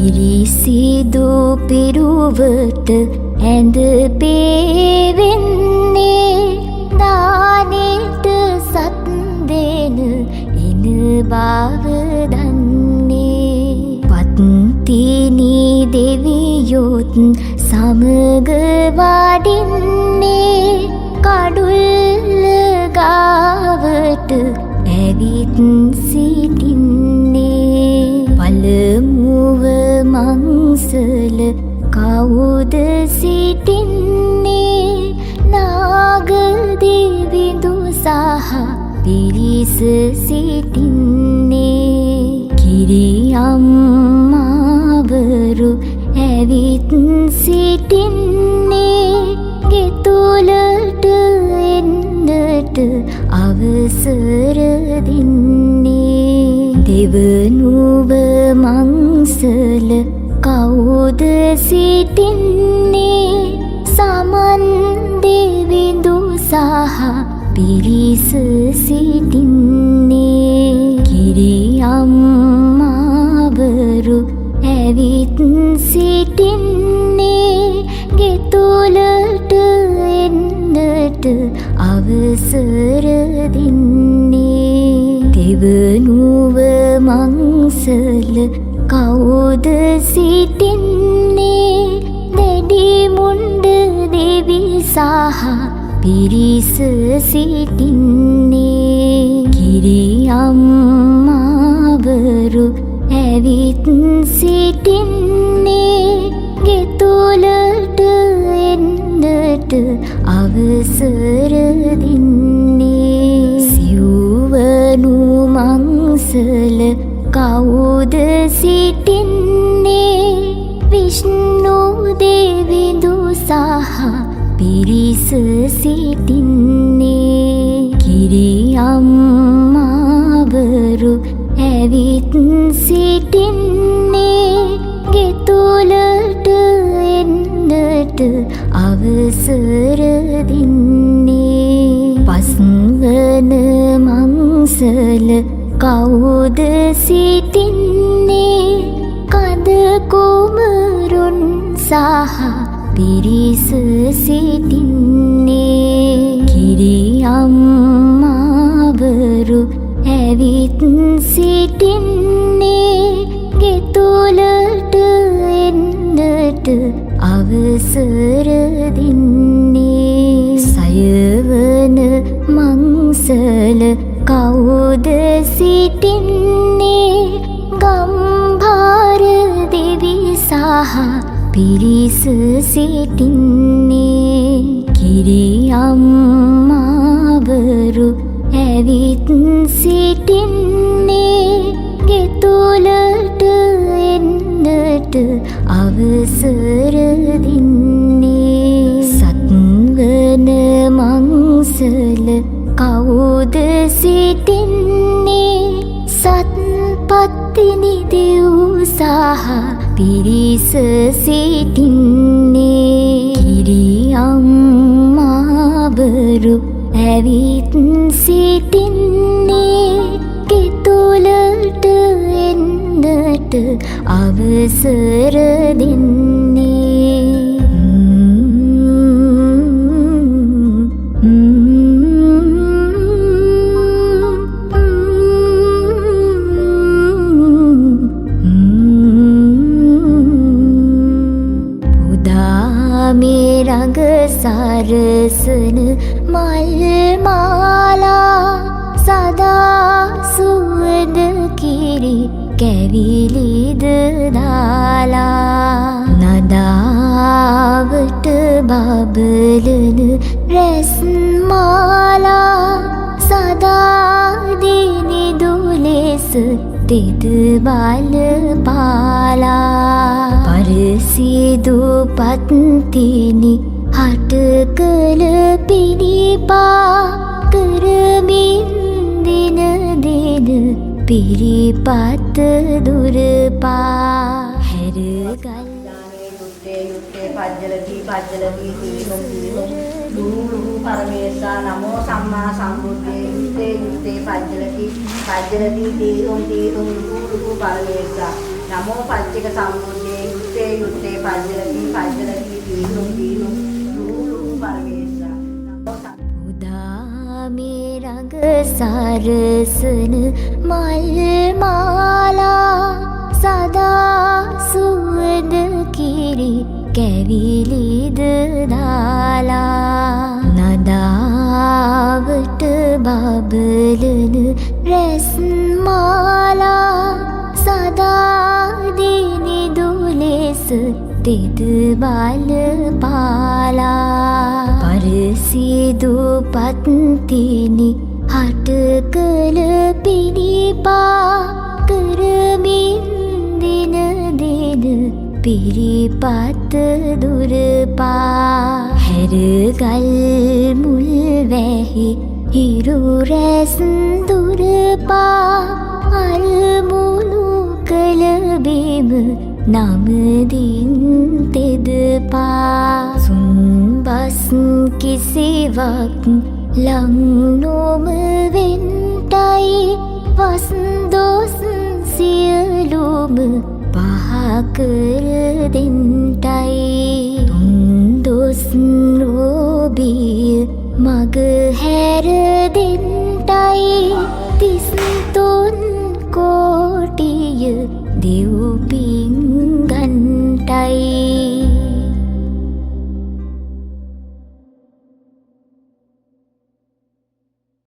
පිරිසිදු පිරුවට ඇඳ පේවෙන්නේ දානෙට සත් දෙන එන බව දන්නේ පත්තිනි දෙවියොත් සමග වඩින්නේ කඩුල්ල ගාවට ඇවිත් සිටින්නේ පළමුව මංසල කවුද සිටින්නේ නාගදෙවිඳු සහ පිරිස සිටින්නේ කිරියම්මාවරු ඇවිත් සිටින්නේ ගෙතුලට එන්නට අවසර දෙන්නේ දෙවනුව මංසල කවුද සිටින්නේ සමන් දෙවිඳු සහ පිරිස සිටින්නේ කිරියම්මාවරු ඇවිත් සිටින්නේ ගෙතුලට එන්නට අවසර දෙන්නේ දෙවනුව මංසල කවුද සිටින්නේ දැඩි මුණ්ඩ දෙවි සහ පිරිස සිටින්නේ කිරියම්මාවරු ඇවිත් සිටින්නේ ගෙතුලට එන්නට අවසර දෙන්නේ සිව්වනු මංසල කවුද සිටින්නේ විෂ්ණු දෙවිඳු සහ පිරිස සිටින්නේ කිරියම්මාවරු ඇවිත් සිටින්නේ ගෙතුලට එන්නට අවසර දෙන්නේ පස්වන මංසල කවුද සිටින්නේ කඳ කුමරුන් සහ පිරිස සිටින්නේ කිරියම්මාවරු ඇවිත් සිටින්නේ ගෙතුලට එන්නට අවසර දෙන්නේ සයවන මංසල කවුද සිටින්නේ ගම්භාර දෙවි සහ පිරිස සිටින්නේ කිරියම්මාවරු ඇවිත් සිටින්නේ ගෙතුලට එන්නට අවසර දෙන්නේ සත්වන මංසල කවුද සිටින්නේ සත්පත්තිනි දෙව් සහ පිරිස සිටින්නේ කිරියම්මාවරු ඇවිත් සිටින්නේ ගෙතුලට එන්නට අවසර දෙන්නේ මේ රඟ සරසන මල් මාලා සදා සුවඳ කිරි කැවිලිද දාලා නදාවට බබලන රැස් මාලා සදා දිනිදු ලෙස තෙද බල පාලා පරසිදු පත්තිනි හට කළ පිණිපා කරමින් දින දින පිරිපත් දුරපා හැරගල් යුත්තේ පජ්ජලති දීහොම් ලූ පරමේසා නමෝ සම්මා සම්බුද්දේ යුත්තේ පජ්ජලති දීහොම් ලූ පරමේසා නමෝ පච්චේක සම්බුද්දේ යුත්තේ යුත්තේ පජ්ජලති දීනු ලූ පරමේසා උදාමේ රඟ සරසන මල් මාලා සදා සුවඳ කිරි කැවිලිද දාලා නදාවට බබලන රැස් මාලා සදා දිනිදු ලෙස තෙද බල පාලා පරසිදු පත්තිනි හට කළ පිණිපා කරමින් දින දින පිරිපත් දුරපා හැරගල් මුල් වැහි හිරු රැස් දුරපා අරමුණු කළ බිම නමදින් තෙදපා සුන්බස් කිසිවක් ලං නොම වෙන්ටයි වස්දොස් සියලුම පහකර දෙන්ටයි තුන්දොස් රෝබිය මග හැර දෙන්ටයි